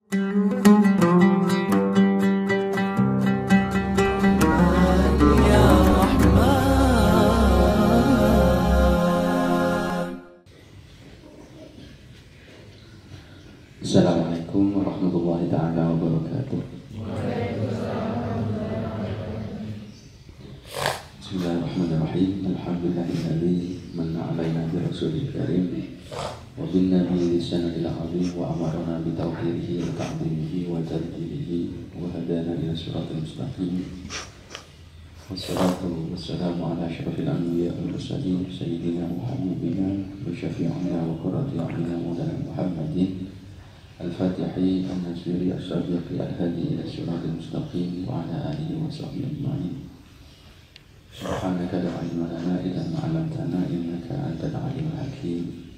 Assalamualaikum warahmatullahi ta'ala wabarakatuh. Bismillahirrahmanirrahim. Alhamdulillahilladzi manna 'alaina bi rasulil karim wa bin nabiyyi sanadil azim wa amarna bi tauhidihi wa ta'dilihi wa tarjihihi wa hadana ila siratal mustaqim. Wassalatu wassalamu ala asyrafil anbiya'i wal mursalin sayyidina Muhammadin wa syafi'ina wa qurrati a'yunina maulana Muhammadin Al-Fatihi An-Nasiri As-Sabiqi Al-Hadi ila siratal mustaqim wa ala alihi wa sahbihi ajma'in. Subhanaka la ilma lana illa ma 'allamtana innaka antal alimul hakim.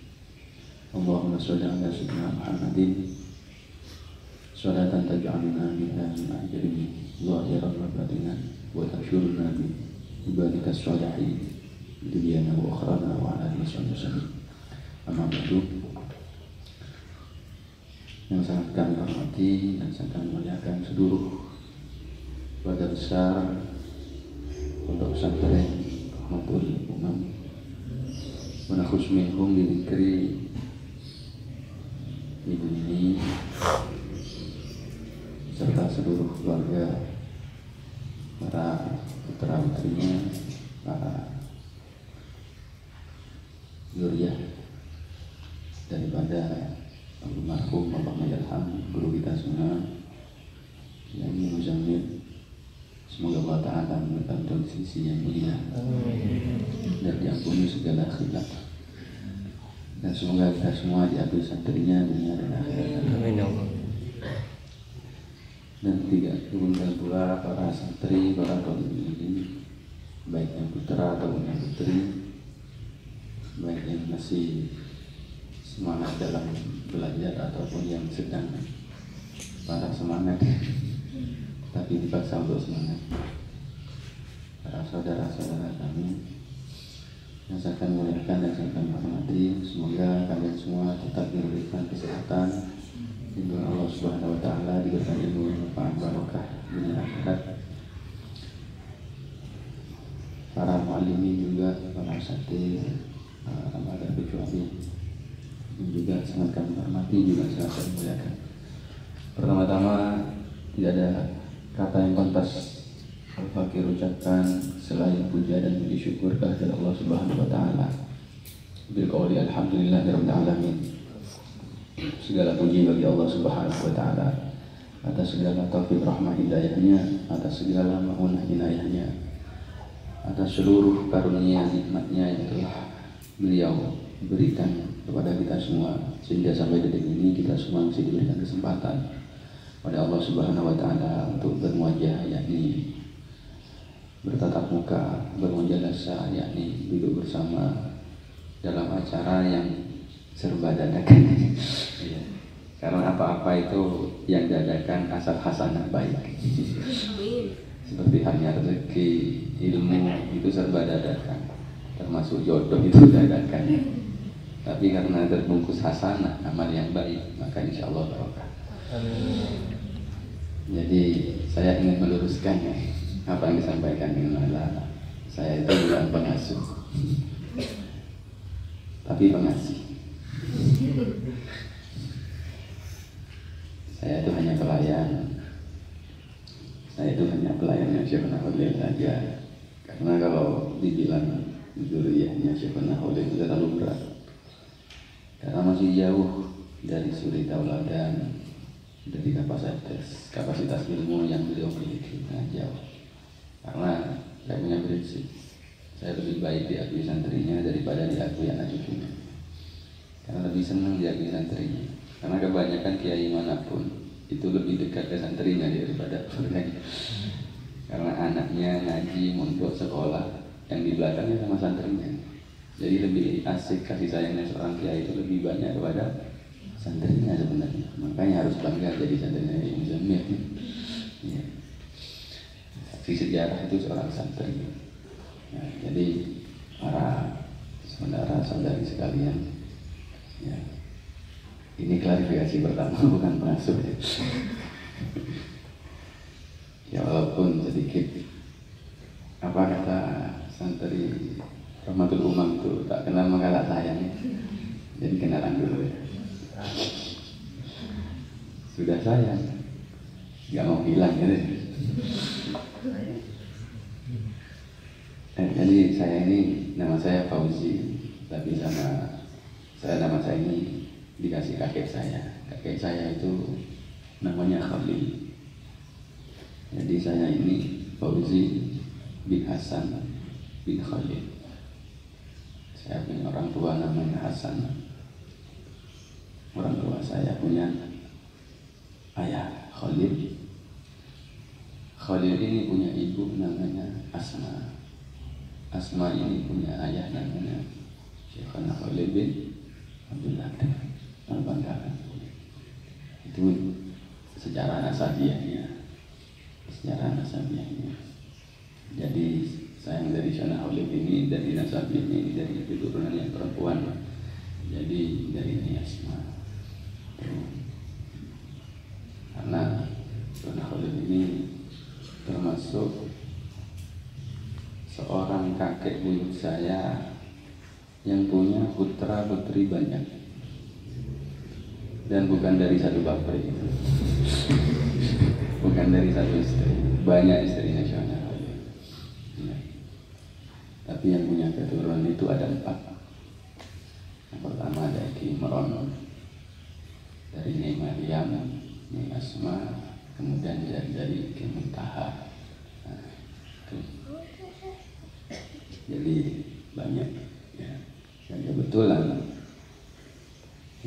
Allahumma shalli ala sayyidina Muhammadin salatan taj'aluna minha min ajrin zahiran wa batinan wa tahsyuruna bi ibadika sholihin dunyana wa akhrana wa ala alihi wa sahbihi. Amma ba'du. Yang sangat kami hormati dan sangat kami muliakan seluruh keluarga besar Pondok Pesantren Rahmatul Umam wa nakhus minhum bi dzikri ini serta seluruh keluarga, para putra putrinya, para zuriyah daripada almarhum Bapak Mayarham, guru kita semua yang Muzamil. Semoga Allah Ta'ala memberikan dalam sisi yang mulia dan diampuni segala khilaf, dan semoga kita semua diambil santrinya dunia dan akhirat. Dan tidak kemudian pula para santri, para ini, baik yang putra ataupun yang putri, baik yang masih semangat dalam belajar ataupun yang sedang para semangat tapi dipaksa untuk semangat, para saudara-saudara kami yang saya akan muliakan dan saya akan hormati, semoga kalian semua tetap diberikan kesehatan, lindungan Allah Subhanahu wa Ta'ala, diberikan ilmu yang manfaat barokah dunia akhirat. Para muallimin juga, para asatidz, para ramadan kecuali juga sangat kami hormati, juga sangat kami muliakan. Pertama-tama, tidak ada kata yang pantas Al-Fakir ucapkan selain puja dan puji syukur kehadirat Allah Subhanahu wa Ta'ala. Bil qouli alhamdulillahirabbil alamin. Segala puji bagi Allah Subhanahu wa Ta'ala atas segala taufik rahmah hidayahnya, atas segala maunah inayahnya, atas seluruh karunia nikmatnya yang telah beliau berikan kepada kita semua, sehingga sampai detik ini kita semua masih diberikan kesempatan oleh Allah Subhanahu wa Ta'ala untuk bermuajah, yakni bertatap muka, bermujalasa, yakni duduk bersama dalam acara yang serba dadakan. Ya. Karena apa-apa itu yang dadakan asal hasanah baik. Seperti halnya rezeki, ilmu itu serba dadakan, termasuk jodoh itu dadakan. Tapi karena terbungkus hasanah, amal yang baik, maka insya Allah barokah. Jadi saya ingin meluruskan apa yang disampaikan dengan Allah. Saya itu bukan pengasuh, tapi pengasih. Saya itu hanya pelayan. Saya itu hanya pelayannya Syekhuna Khalil saja. Karena kalau dibilang zuriyahnya Syekhuna Khalil itu terlalu berat. Karena masih jauh dari suri tauladan, dari kapasitas ilmu yang beliau miliki, jauh. Karena saya punya prinsip, saya lebih baik diakui santrinya daripada diakui anak cucunya. Karena lebih senang diakui santrinya. Karena kebanyakan kiai manapun itu lebih dekat ke santrinya daripada keluarganya. Karena anaknya ngaji, mondok, sekolah, yang di belakangnya sama santrinya. Jadi lebih asik kasih sayangnya seorang kiai itu lebih banyak kepada santrinya sebenarnya. Makanya harus bangga jadi santrinya Imam Muzamil. Ya. Saksi sejarah itu seorang santri. Nah, jadi para saudara-saudari sekalian, ya, Ini klarifikasi pertama, bukan pengasuh ya. Ya walaupun sedikit apa kata santri Rahmatul Umam itu, tak kenal maka tak sayang. Jadi kenalan dulu ya. Sudah sayang, nggak mau hilang gitu. Jadi saya ini, nama saya Fauzi, tapi nama saya ini dikasih kakek saya. Kakek saya itu namanya Khalil. Jadi saya ini Fauzi bin Hasan bin Khalil. Saya punya orang tua namanya Hasan. Orang tua saya punya ayah Khalil. Khalil ini punya ibu namanya Asma. Asma ini punya ayah namanya Syekhana Khalil bin Abdullah Al-Bangkalan. Itu secara nasabiahnya. Jadi saya dari Syekhana Khalil ini dari nasabiahnya ini dari keturunan yang perempuan. Jadi dari Asma. Karena Syekhana Khalil ini termasuk seorang kakek buyut saya yang punya putra putri banyak, dan bukan dari satu bapak itu. Bukan dari satu istri, banyak istrinya Syekhana Khalil ya. Tapi yang punya keturunan itu ada 4. Yang pertama ada Ki Imron, dari Nyai Maryam, Nyai Asma, kemudian dari Ki Muntaha. Nah, jadi banyak ya. Dan kebetulan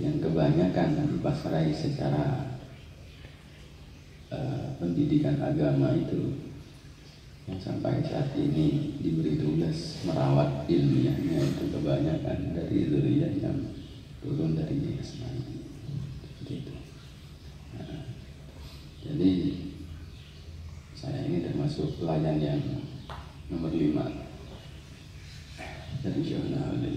yang kebanyakan dipasrai secara pendidikan agama itu yang sampai saat ini diberi tugas merawat ilmiahnya itu kebanyakan dari zuriyah yang turun dari Ismail. Gitu. Nah, jadi saya ini termasuk pelayan yang nomor 5 dari Syekhana Khalil.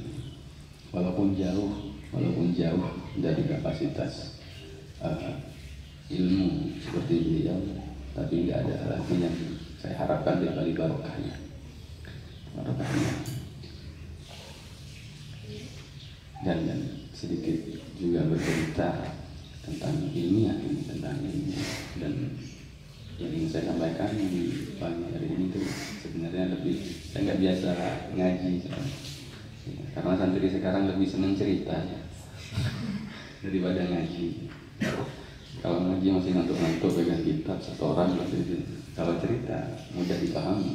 Walaupun jauh dari kapasitas ilmu seperti beliau, tapi nggak ada lagi yang saya harapkan dari barokahnya. Dan sedikit juga bercerita tentang ilmiah ini, dan yang ingin saya sampaikan di pagi hari ini itu sebenarnya lebih, saya nggak biasa ngaji karena santri sekarang lebih senang cerita ya, daripada ngaji. Kalau ngaji masih ngantuk-ngantuk pegang kitab setoran, kalau cerita mudah dipahami.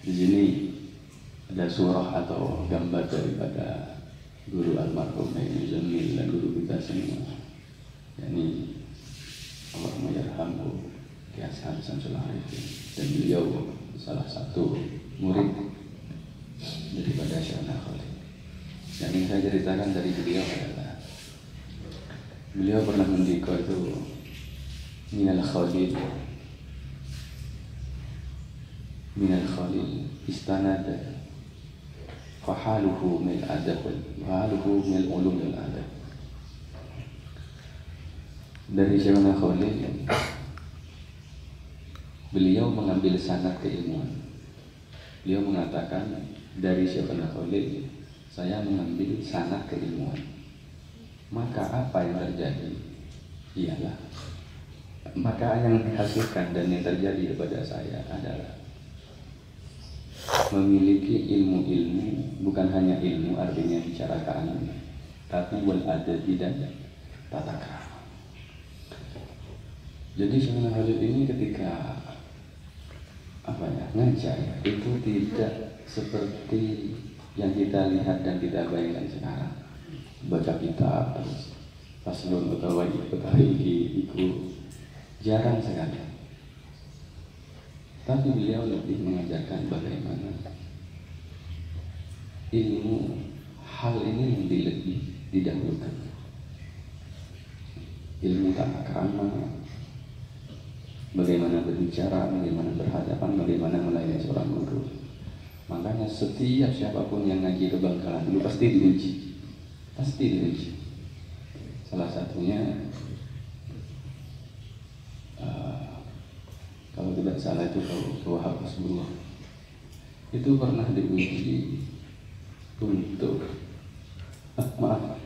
Di sini ada surah atau gambar daripada guru almarhum Nabi Jamil dan guru kita semua, yakni Allahumma yarhamhu Ki Hasan Samsul Arifin, dan beliau salah satu murid daripada Syekhana Khalil. Yang ingin saya ceritakan dari beliau adalah beliau pernah mendikau itu minal Khalil istanada fahaluhu min adab fahaluhu min ulum al-adab. Dari Syekhana Khalil beliau mengambil sanad keilmuan. Beliau mengatakan dari Syekhana Khalil saya mengambil sanad keilmuan. Maka apa yang terjadi? Ialah maka yang dihasilkan dan yang terjadi kepada saya adalah memiliki ilmu-ilmu, bukan hanya ilmu artinya bicara keilmuan, tapi wal adabi dan tata krama. Jadi Syekhana Khalil ini ketika ngajar itu tidak seperti yang kita lihat dan kita bayangkan sekarang. Baca kitab terus paslon itu jarang sekali. Tapi beliau lebih mengajarkan bagaimana ilmu hal ini yang lebih didahulukan. Ilmu tata krama, bagaimana berbicara, bagaimana berhadapan, bagaimana melayani seorang guru. Makanya setiap siapapun yang ngaji ke Bangkalan dulu pasti diuji. Salah satunya kalau tidak salah itu kalau Wahab Hasbullah itu pernah diuji untuk maaf